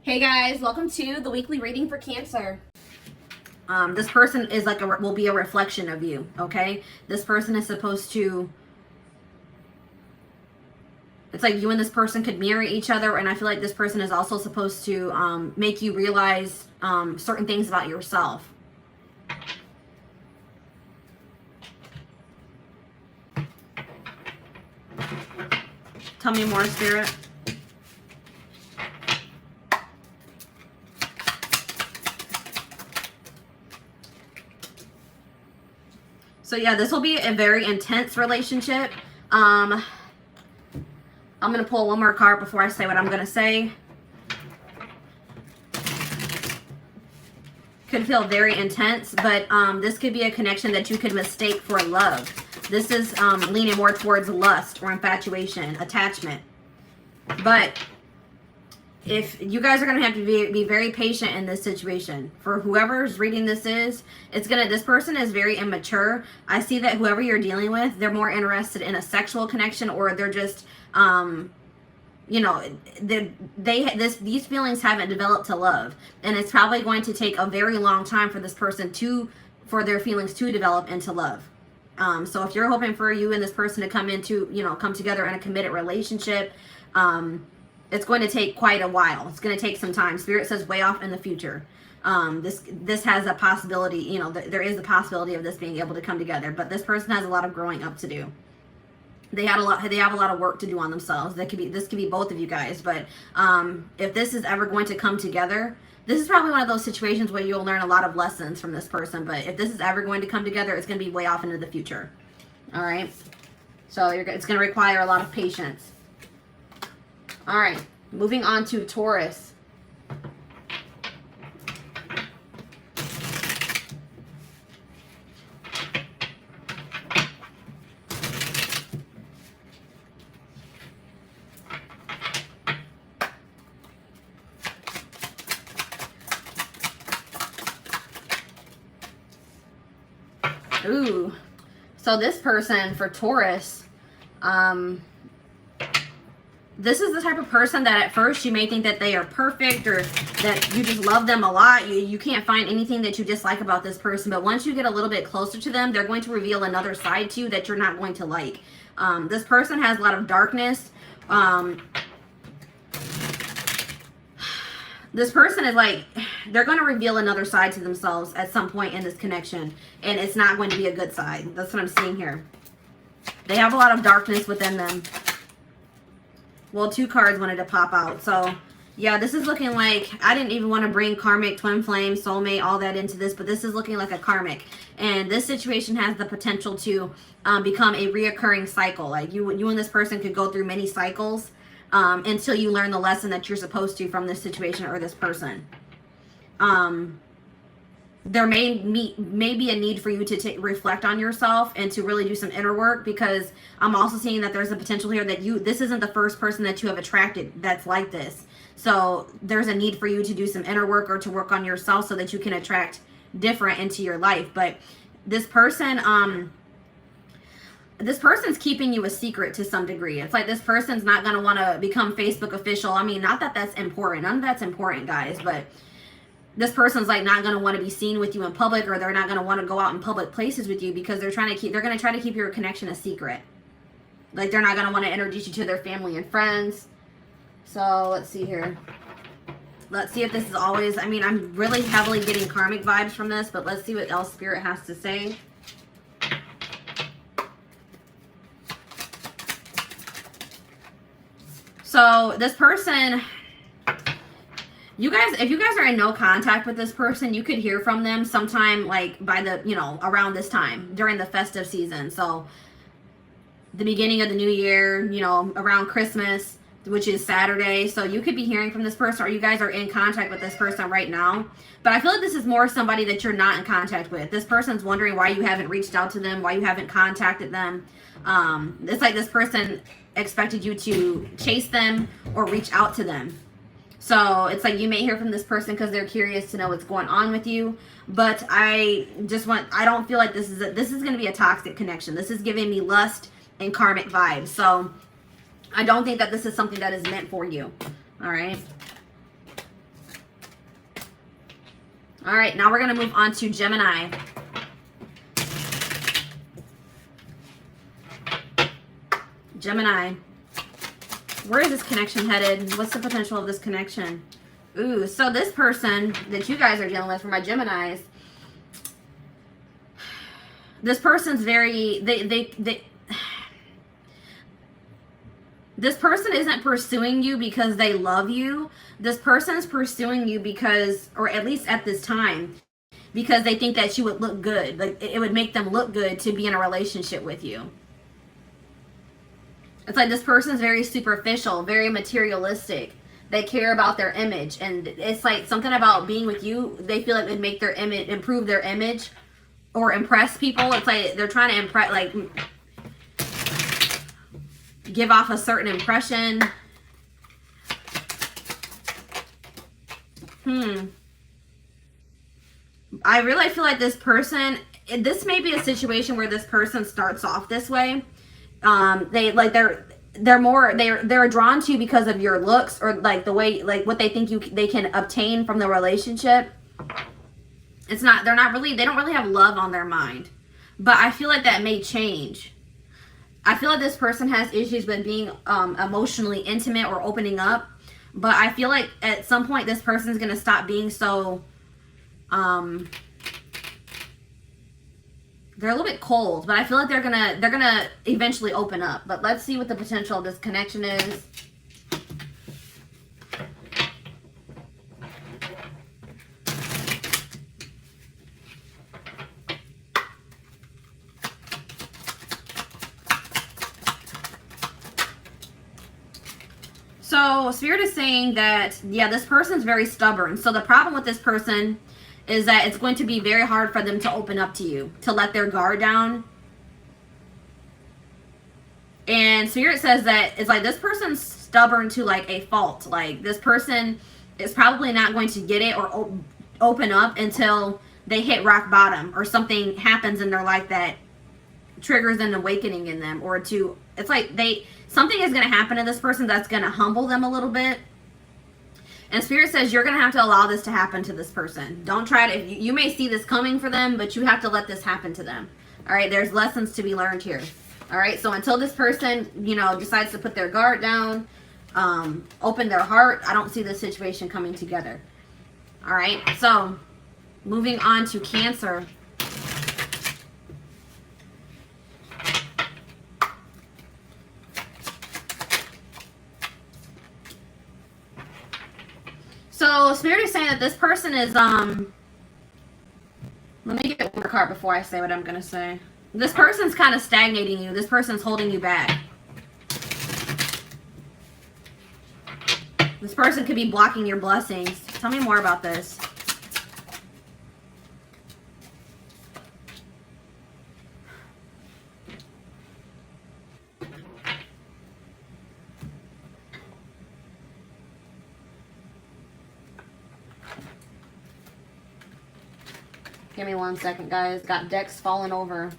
Hey guys, welcome to the weekly reading for Cancer. This person is like will be a reflection of you, okay? This person is supposed to, it's like you and this person could mirror each other, and I feel like this person is also supposed to make you realize certain things about yourself. Tell me more, Spirit. So yeah, this will be a very intense relationship. I'm going to pull one more card before I say what I'm going to say. Could feel very intense, but this could be a connection that you could mistake for love. This is leaning more towards lust or infatuation, attachment. But if you guys are going to have to be very patient in this situation. For whoever's reading this this person is very immature. I see that whoever you're dealing with, they're more interested in a sexual connection, or they're just, you know, these feelings haven't developed to love. And it's probably going to take a very long time for this person for their feelings to develop into love. So if you're hoping for you and this person to come together in a committed relationship, it's going to take quite a while. It's going to take some time. Spirit says way off in the future. This has a possibility, you know, there is a possibility of this being able to come together, but this person has a lot of growing up to do. They have a lot of work to do on themselves. This could be both of you guys, but if this is ever going to come together, this is probably one of those situations where you'll learn a lot of lessons from this person, but if this is ever going to come together, it's going to be way off into the future. All right? So it's going to require a lot of patience. All right, moving on to Taurus. Ooh, so this person for Taurus, this is the type of person that at first you may think that they are perfect or that you just love them a lot. You can't find anything that you dislike about this person. But once you get a little bit closer to them, they're going to reveal another side to you that you're not going to like. This person has a lot of darkness. This person is like, they're going to reveal another side to themselves at some point in this connection. And it's not going to be a good side. That's what I'm seeing here. They have a lot of darkness within them. Well, two cards wanted to pop out. So, yeah, this is looking like, I didn't even want to bring karmic, twin flame, soulmate, all that into this, but this is looking like a karmic. And this situation has the potential to become a reoccurring cycle. Like you and this person could go through many cycles until you learn the lesson that you're supposed to from this situation or this person. There may be a need for you to reflect on yourself and to really do some inner work, because I'm also seeing that there's a potential here that this isn't the first person that you have attracted that's like this. So there's a need for you to do some inner work or to work on yourself so that you can attract different into your life. But this person's keeping you a secret to some degree. It's like this person's not going to want to become Facebook official. I mean, not that that's important. None of that's important, guys, but this person's like not going to want to be seen with you in public, or they're not going to want to go out in public places with you, because they're going to try to keep your connection a secret. Like they're not going to want to introduce you to their family and friends. So let's see here. Let's see if this is always, I mean, I'm really heavily getting karmic vibes from this, but let's see what else Spirit has to say. So this person, if you guys are in no contact with this person, you could hear from them sometime like by the, around this time during the festive season. So the beginning of the new year, around Christmas, which is Saturday. So you could be hearing from this person, or you guys are in contact with this person right now. But I feel like this is more somebody that you're not in contact with. This person's wondering why you haven't reached out to them, why you haven't contacted them. It's like this person expected you to chase them or reach out to them. So it's like you may hear from this person because they're curious to know what's going on with you. But I don't feel like this is going to be a toxic connection. This is giving me lust and karmic vibes. So I don't think that this is something that is meant for you. All right. All right, now we're going to move on to Gemini. Gemini. Where is this connection headed? What's the potential of this connection? Ooh, so this person that you guys are dealing with, for my Geminis, this person's very, this person isn't pursuing you because they love you. This person's pursuing you because, or at least at this time, because they think that you would look good. Like, it would make them look good to be in a relationship with you. It's like this person's very superficial, very materialistic. They care about their image. And it's like something about being with you, they feel like it would make their image, improve their image or impress people. It's like they're trying to impress, like, give off a certain impression. I really feel like this person, this may be a situation where this person starts off this way. They're drawn to you because of your looks, or like the way, like what they think they can obtain from the relationship. They don't really have love on their mind. But I feel like that may change. I feel like this person has issues with being emotionally intimate or opening up. But I feel like at some point this person's going to stop being so... they're a little bit cold. But I feel like they're gonna eventually open up. But let's see what the potential of this connection is. So Spirit is saying that, yeah, this person's very stubborn. So the problem with this person is that it's going to be very hard for them to open up to you, to let their guard down. And Spirit says that it's like this person's stubborn to like a fault. Like this person is probably not going to get it or open up until they hit rock bottom, or something happens in their life that triggers an awakening in them, or it's like something is going to happen to this person that's going to humble them a little bit. And Spirit says you're going to have to allow this to happen to this person. Don't try to, you may see this coming for them, but you have to let this happen to them. All right, there's lessons to be learned here. All right, so until this person, decides to put their guard down, open their heart, I don't see this situation coming together. All right, so moving on to Cancer. So Spirit is saying that this person is, let me get one more card before I say what I'm going to say. This person's kind of stagnating you. This person's holding you back. This person could be blocking your blessings. Tell me more about this. Give me 1 second, guys. Got decks falling over.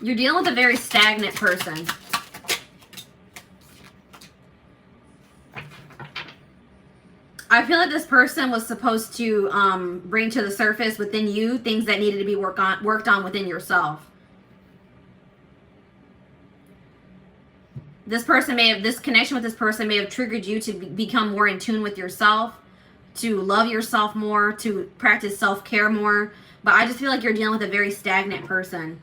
You're dealing with a very stagnant person. I feel like this person was supposed to bring to the surface within you things that needed to be worked on within yourself. This connection with this person may have triggered you to become more in tune with yourself, to love yourself more, to practice self-care more. But I just feel like you're dealing with a very stagnant person.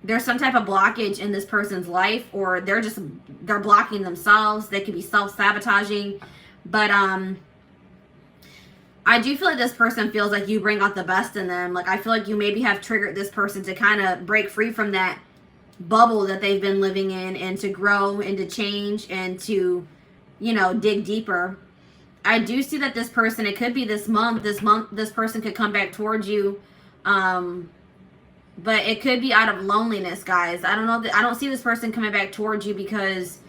There's some type of blockage in this person's life, or they're blocking themselves. They could be self-sabotaging. But I do feel like this person feels like you bring out the best in them. Like, I feel like you maybe have triggered this person to kind of break free from that bubble that they've been living in, and to grow and to change and to, dig deeper. I do see that this person, it could be this month, this person could come back towards you. But it could be out of loneliness, guys. I don't know. I don't see this person coming back towards you because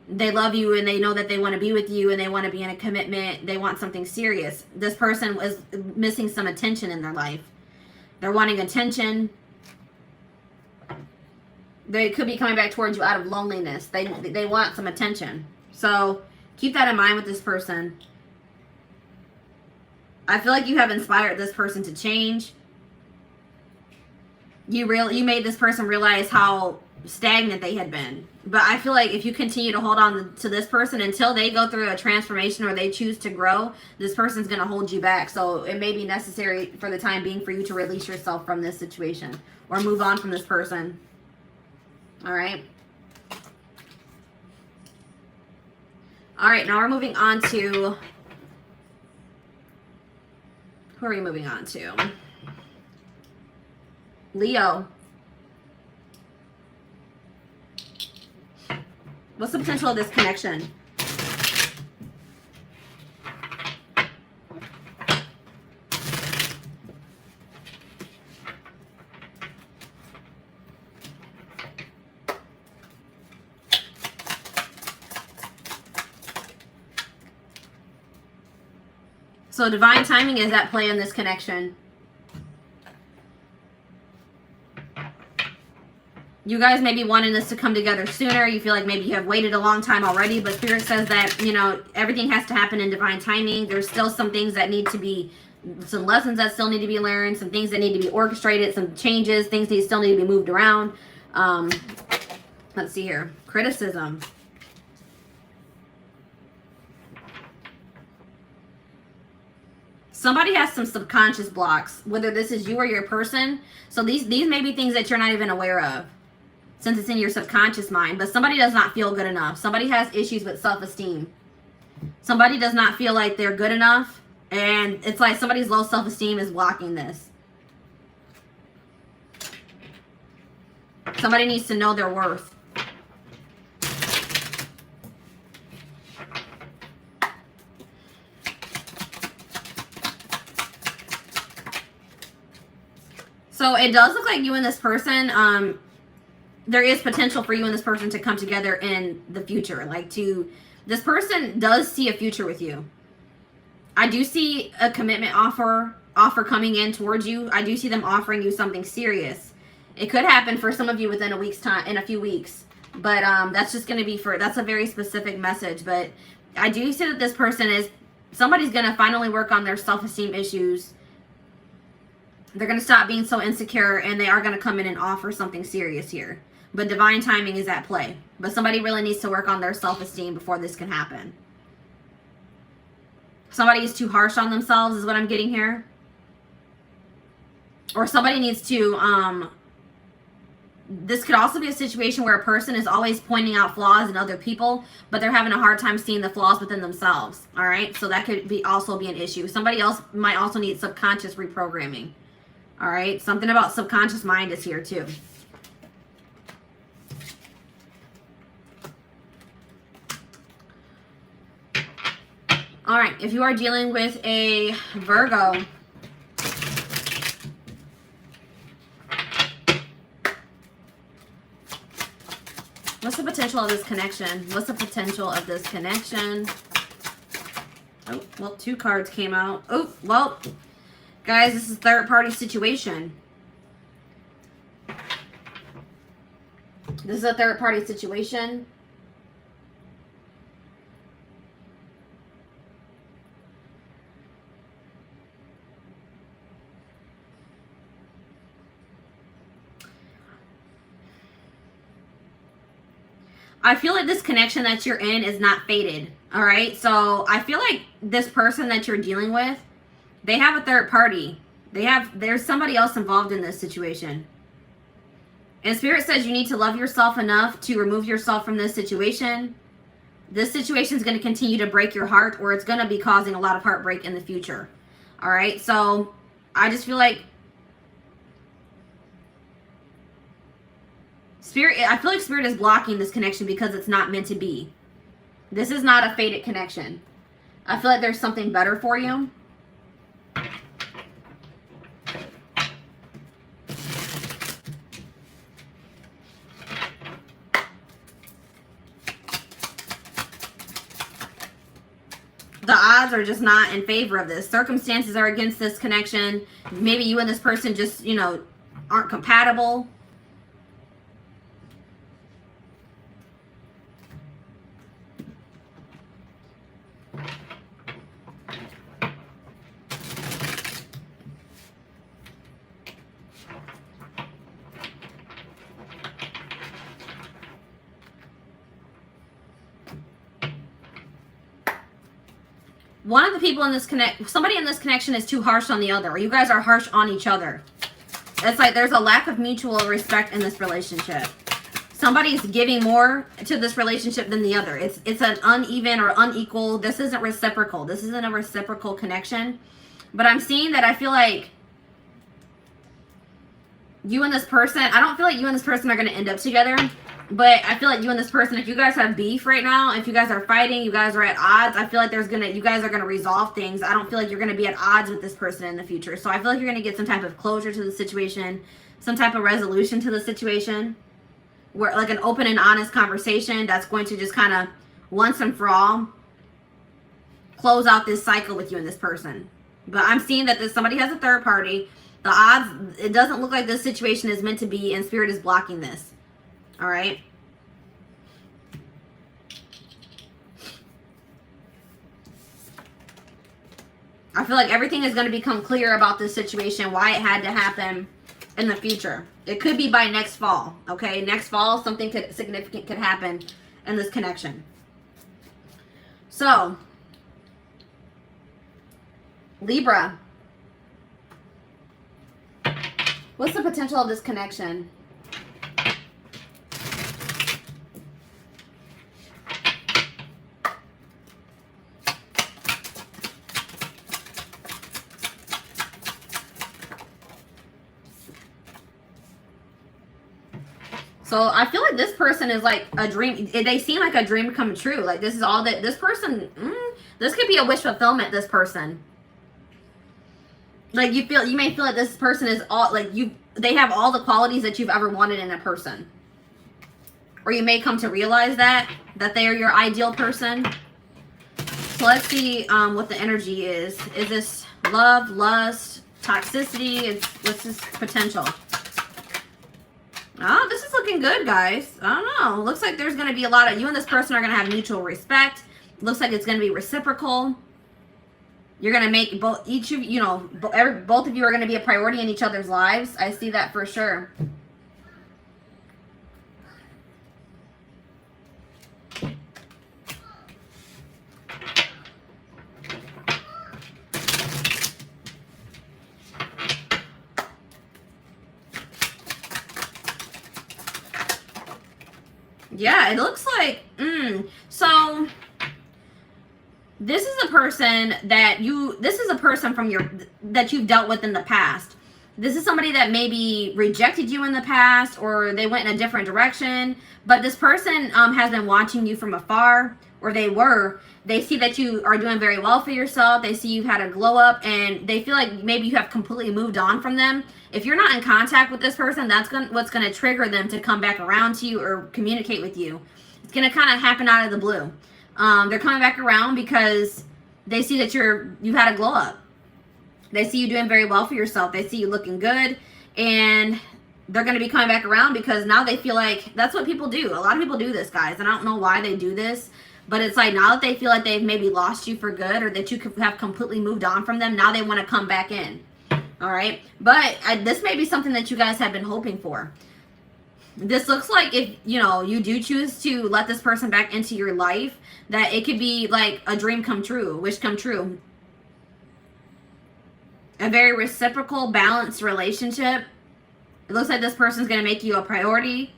they love you and they know that they want to be with you and they want to be in a commitment. They want something serious. This person is missing some attention in their life. They're wanting attention. They could be coming back towards you out of loneliness. They want some attention. So keep that in mind with this person. I feel like you have inspired this person to change. You made this person realize how stagnant they had been. But I feel like if you continue to hold on to this person until they go through a transformation or they choose to grow, this person's going to hold you back. So it may be necessary for the time being for you to release yourself from this situation or move on from this person. All right. All right, now we're moving on to, who are we moving on to? Leo. What's the potential of this connection? So divine timing is at play in this connection. You guys may be wanting this to come together sooner. You feel like maybe you have waited a long time already, but Spirit says that, you know, everything has to happen in divine timing. There's still some things that need to be, some lessons that still need to be learned, some things that need to be orchestrated, some changes, things that still need to be moved around. Let's see here. Criticism. Somebody has some subconscious blocks, whether this is you or your person. So these may be things that you're not even aware of, since it's in your subconscious mind. But somebody does not feel good enough. Somebody has issues with self-esteem. Somebody does not feel like they're good enough. And it's like somebody's low self-esteem is blocking this. Somebody needs to know their worth. So it does look like you and this person, there is potential for you and this person to come together in the future. Like this person does see a future with you. I do see a commitment offer coming in towards you. I do see them offering you something serious. It could happen for some of you within a week's time, in a few weeks. But that's just going to be that's a very specific message. But I do see that this person somebody's going to finally work on their self-esteem issues. They're going to stop being so insecure, and they are going to come in and offer something serious here. But divine timing is at play. But somebody really needs to work on their self-esteem before this can happen. Somebody is too harsh on themselves is what I'm getting here. Or somebody needs to, this could also be a situation where a person is always pointing out flaws in other people, but they're having a hard time seeing the flaws within themselves. All right? So that could also be an issue. Somebody else might also need subconscious reprogramming. All right, something about subconscious mind is here too. All right, if you are dealing with a Virgo, what's the potential of this connection? What's the potential of this connection? Oh, well, 2 cards came out. Oh, well, guys, this is a third-party situation. This is a third-party situation. I feel like this connection that you're in is not fated. All right? So I feel like this person that you're dealing with, they have a third party. There's somebody else involved in this situation. And Spirit says you need to love yourself enough to remove yourself from this situation. This situation is going to continue to break your heart, or it's going to be causing a lot of heartbreak in the future. All right? So I just feel like I feel like Spirit is blocking this connection because it's not meant to be. This is not a fated connection. I feel like there's something better for you. The odds are just not in favor of this. Circumstances are against this connection. Maybe you and this person just, you know, aren't compatible. One of the people in this somebody in this connection is too harsh on the other, or you guys are harsh on each other. It's like there's a lack of mutual respect in this relationship. Somebody's giving more to this relationship than the other. It's an uneven or unequal. This isn't reciprocal. This isn't a reciprocal connection. But I'm seeing that I feel like you and this person, I don't feel like you and this person are going to end up together. But I feel like you and this person, if you guys have beef right now, if you guys are fighting, you guys are at odds, I feel like you guys are going to resolve things. I don't feel like you're going to be at odds with this person in the future. So I feel like you're going to get some type of closure to the situation, some type of resolution to the situation, where like an open and honest conversation that's going to just kind of once and for all close out this cycle with you and this person. But I'm seeing that somebody has a third party. The odds, it doesn't look like this situation is meant to be, and Spirit is blocking this. All right. I feel like everything is going to become clear about this situation, why it had to happen in the future. It could be by next fall. Okay. Next fall, something significant could happen in this connection. So, Libra. What's the potential of this connection? So I feel like this person is like a dream. They seem like a dream come true. Like this is all that this person, this could be a wish fulfillment, this person. Like you may feel like this person is all like they have all the qualities that you've ever wanted in a person. Or you may come to realize that they are your ideal person. So let's see what the energy is. Is this love, lust, toxicity? What's this potential? Oh, this is looking good, guys. I don't know. Looks like there's going to be a lot of... You and this person are going to have mutual respect. Looks like it's going to be reciprocal. You're going to make both of you are going to be a priority in each other's lives. I see that for sure. Yeah, it looks like, so this is a person that that you've dealt with in the past. This is somebody that maybe rejected you in the past, or they went in a different direction, but this person has been watching you from afar, or they see that you are doing very well for yourself. They see you've had a glow up, and they feel like maybe you have completely moved on from them. If you're not in contact with this person, that's what's going to trigger them to come back around to you or communicate with you. It's going to kind of happen out of the blue. They're coming back around because they see that you've had a glow up. They see you doing very well for yourself. They see you looking good, and they're going to be coming back around because now they feel like that's what people do. A lot of people do this, guys, and I don't know why they do this, but it's like now that they feel like they've maybe lost you for good, or that you have completely moved on from them, now they want to come back in. All right, but this may be something that you guys have been hoping for. This looks like if, you do choose to let this person back into your life, that it could be like a dream come true, wish come true. A very reciprocal, balanced relationship. It looks like this person's going to make you a priority.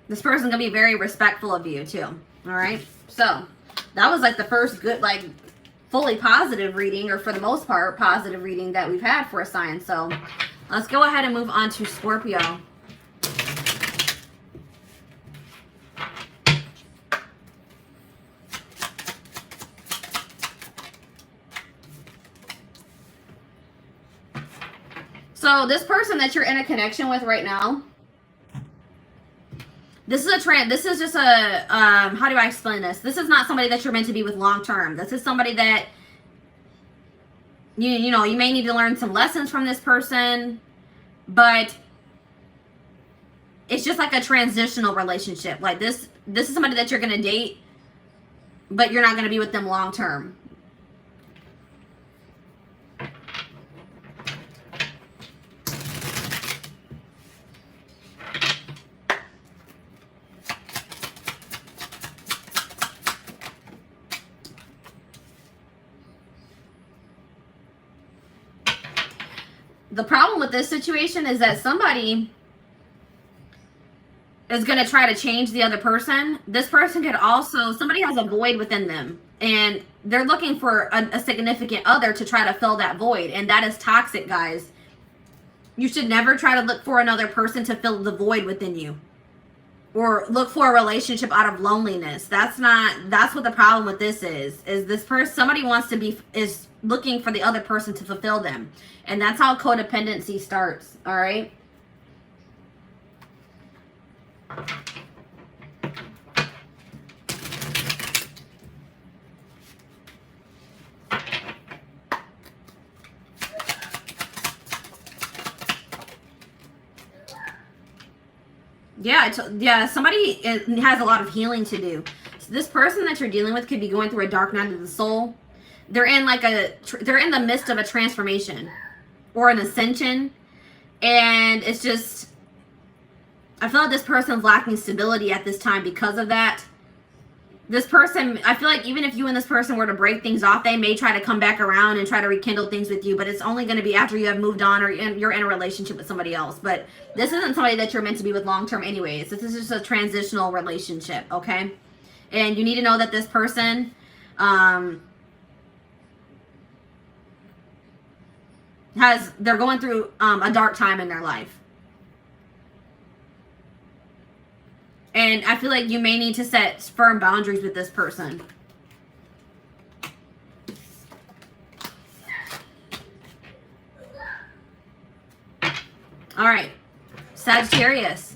This person's going to be very respectful of you too. All right, so that was like the first good, like, fully positive reading, or for the most part positive reading that we've had for a sign. So let's go ahead and move on to Scorpio. So this person that you're in a connection with right now, This is a trend. This is just a, how do I explain this? This is not somebody that you're meant to be with long term. This is somebody that, you know, you may need to learn some lessons from this person, but it's just like a transitional relationship. Like this is somebody that you're going to date, but you're not going to be with them long term. The problem with this situation is that somebody is going to try to change the other person. This person could also, somebody has a void within them and they're looking for a significant other to try to fill that void. And that is toxic, guys. You should never try to look for another person to fill the void within you or look for a relationship out of loneliness. That's what the problem with this is this person, somebody wants to be, is looking for the other person to fulfill them. And that's how codependency starts. All right. Yeah, somebody has a lot of healing to do. So this person that you're dealing with could be going through a dark night of the soul. They're in the midst of a transformation or an ascension, and it's just, I feel like this person's lacking stability at this time because of that. This person, I feel like even if you and this person were to break things off, they may try to come back around and try to rekindle things with you, but it's only going to be after you have moved on or you're in a relationship with somebody else. But this isn't somebody that you're meant to be with long term anyways. This is just a transitional relationship, okay? And you need to know that this person they're going through a dark time in their life. And I feel like you may need to set firm boundaries with this person. All right, Sagittarius.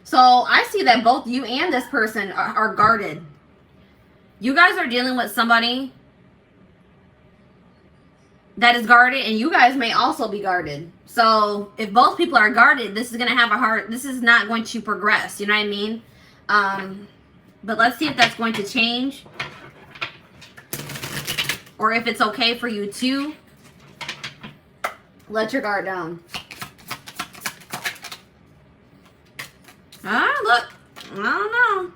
So I see that both you and this person are guarded. You guys are dealing with somebody that is guarded, and you guys may also be guarded. So if both people are guarded, this is going to have this is not going to progress. You know what I mean? But let's see if that's going to change. Or if it's okay for you to let your guard down. Look, I don't know.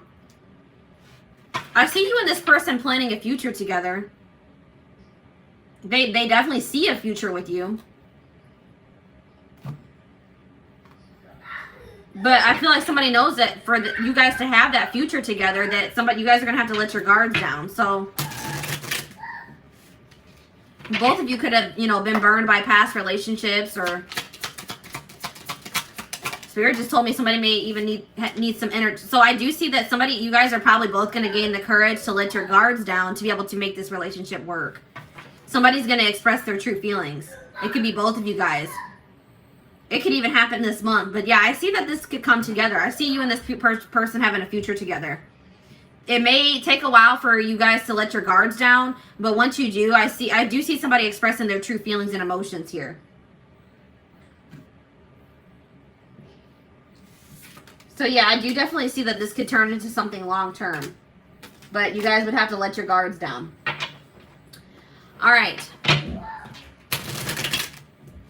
I see you and this person planning a future together. They definitely see a future with you. But I feel like somebody knows that for you guys to have that future together, that you guys are going to have to let your guards down. So both of you could have, been burned by past relationships, or Spirit just told me somebody may even need some energy. So I do see that you guys are probably both going to gain the courage to let your guards down to be able to make this relationship work. Somebody's going to express their true feelings. It could be both of you guys. It could even happen this month. But yeah, I see that this could come together. I see you and this person having a future together. It may take a while for you guys to let your guards down, but once you do, I do see somebody expressing their true feelings and emotions here. So yeah, I do definitely see that this could turn into something long term. But you guys would have to let your guards down. All right.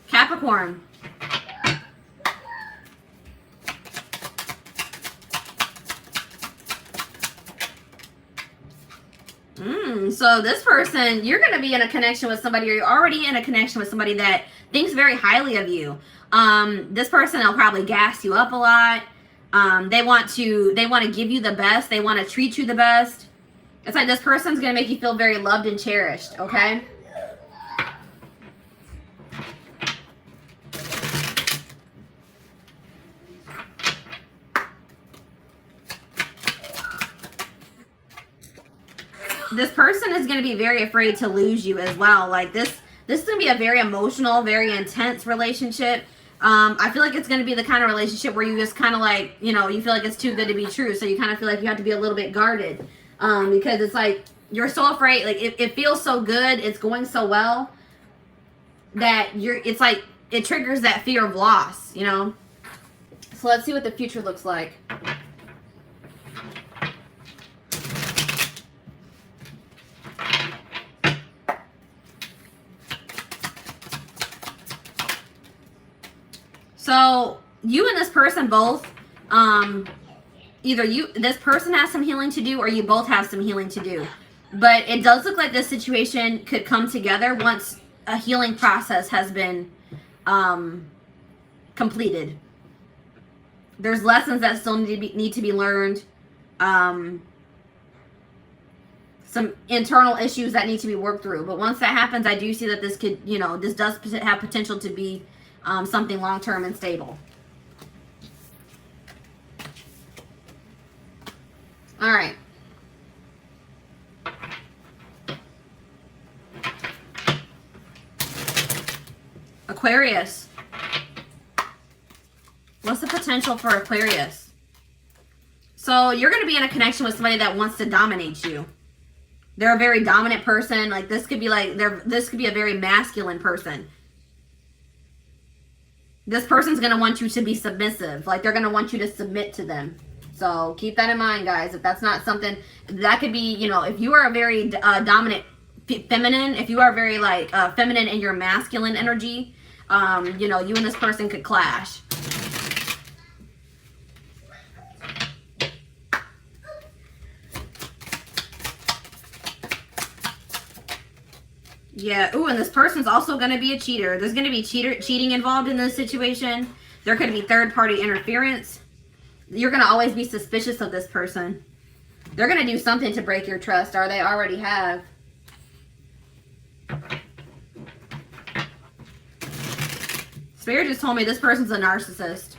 Capricorn. So this person, you're going to be in a connection with somebody, or you're already in a connection with somebody that thinks very highly of you. This person will probably gas you up a lot. They want to give you the best. They want to treat you the best. It's like this person's going to make you feel very loved and cherished, okay? this person is going to be very afraid to lose you as well. Like this is going to be a very emotional, very intense relationship. I feel like it's going to be the kind of relationship where you just kind of like, you know, you feel like it's too good to be true. So you kind of feel like you have to be a little bit guarded, because it's like, you're so afraid. Like it feels so good. It's going so well that it's like, it triggers that fear of loss, you know? So let's see what the future looks like. So you and this person both, either this person has some healing to do, or you both have some healing to do. But it does look like this situation could come together once a healing process has been completed. There's lessons that still need to be learned. Some internal issues that need to be worked through. But once that happens, I do see that this could, you know, this does have potential to be something long-term and stable. All right. Aquarius. What's the potential for Aquarius? So you're going to be in a connection with somebody that wants to dominate you. They're a very dominant person. Like this could be like this could be a very masculine person. This person's going to want you to be submissive. Like they're going to want you to submit to them. So keep that in mind, guys. If that's not something that could be, you know, if you are a very dominant feminine, if you are very like feminine in your masculine energy, you know, you and this person could clash. Yeah. Ooh, and this person's also going to be a cheater. There's going to be cheating involved in this situation. There could be third-party interference. You're going to always be suspicious of this person. They're going to do something to break your trust, or they already have. Spirit just told me this person's a narcissist.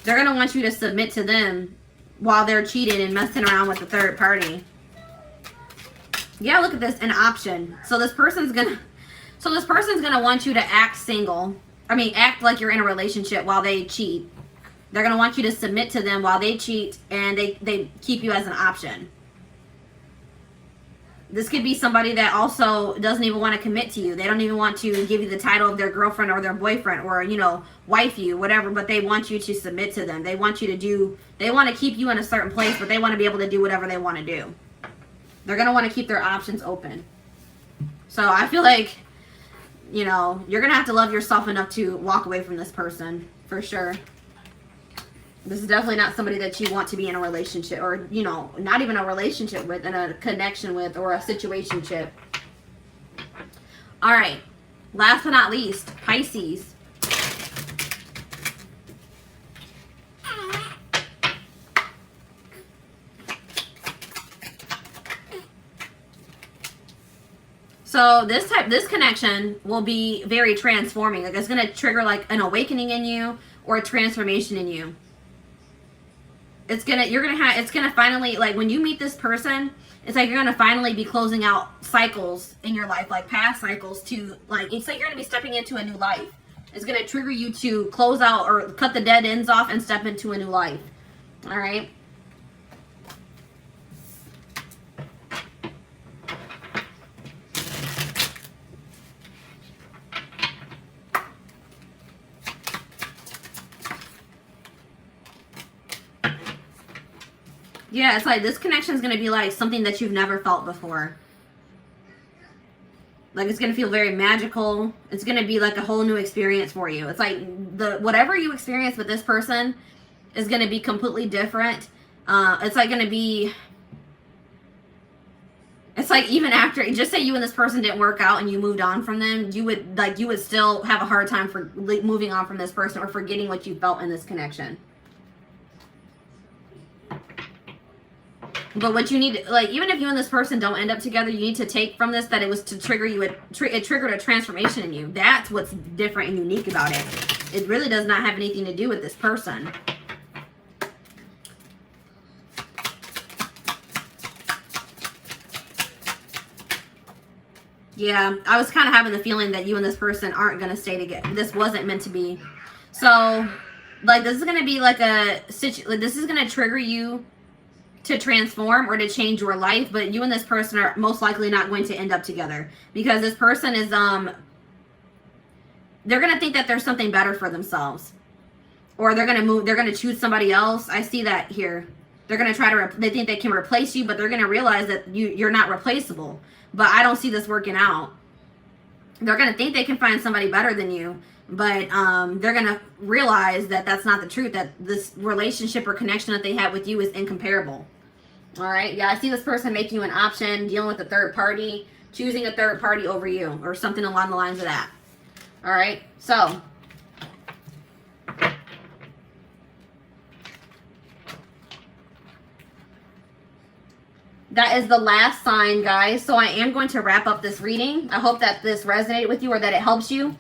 They're going to want you to submit to them while they're cheating and messing around with the third party. Yeah, look at this, an option. So this person's gonna want you to act single. I mean, act like you're in a relationship while they cheat. They're gonna want you to submit to them while they cheat, and they keep you as an option. This could be somebody that also doesn't even want to commit to you. They don't even want to give you the title of their girlfriend or their boyfriend, or, you know, wife you, whatever, but they want you to submit to them. They want you to do, they want to keep you in a certain place, but they want to be able to do whatever they want to do. They're going to want to keep their options open. So I feel like, you know, you're going to have to love yourself enough to walk away from this person, for sure. This is definitely not somebody that you want to be in a relationship, or, you know, not even a relationship with, in a connection with, or a situationship. All right. Last but not least, Pisces. So this connection will be very transforming. Like it's going to trigger like an awakening in you or a transformation in you. It's going to finally, like when you meet this person, it's like you're going to finally be closing out cycles in your life, like past cycles to like, it's like you're going to be stepping into a new life. It's going to trigger you to close out or cut the dead ends off and step into a new life. All right. Yeah, it's like this connection is going to be like something that you've never felt before. Like it's going to feel very magical. It's going to be like a whole new experience for you. It's like whatever you experience with this person is going to be completely different. It's like going to be, it's like even after, just say you and this person didn't work out and you moved on from them, you would still have a hard time for moving on from this person or forgetting what you felt in this connection. But what you need, like, even if you and this person don't end up together, you need to take from this that it was to trigger you, it triggered a transformation in you. That's what's different and unique about it. It really does not have anything to do with this person. Yeah, I was kind of having the feeling that you and this person aren't going to stay together. This wasn't meant to be. So, like, this is going to be like this is going to trigger you to transform or to change your life, but you and this person are most likely not going to end up together, because this person is, they're going to think that there's something better for themselves, or they're going to move, they're going to choose somebody else. I see that here. They're going to try to, they think they can replace you, but they're going to realize that you're not replaceable. But I don't see this working out. They're going to think they can find somebody better than you, but they're going to realize that that's not the truth, that this relationship or connection that they have with you is incomparable. All right. Yeah, I see this person making you an option, dealing with a third party, choosing a third party over you, or something along the lines of that. All right. So that is the last sign, guys. So I am going to wrap up this reading. I hope that this resonated with you, or that it helps you.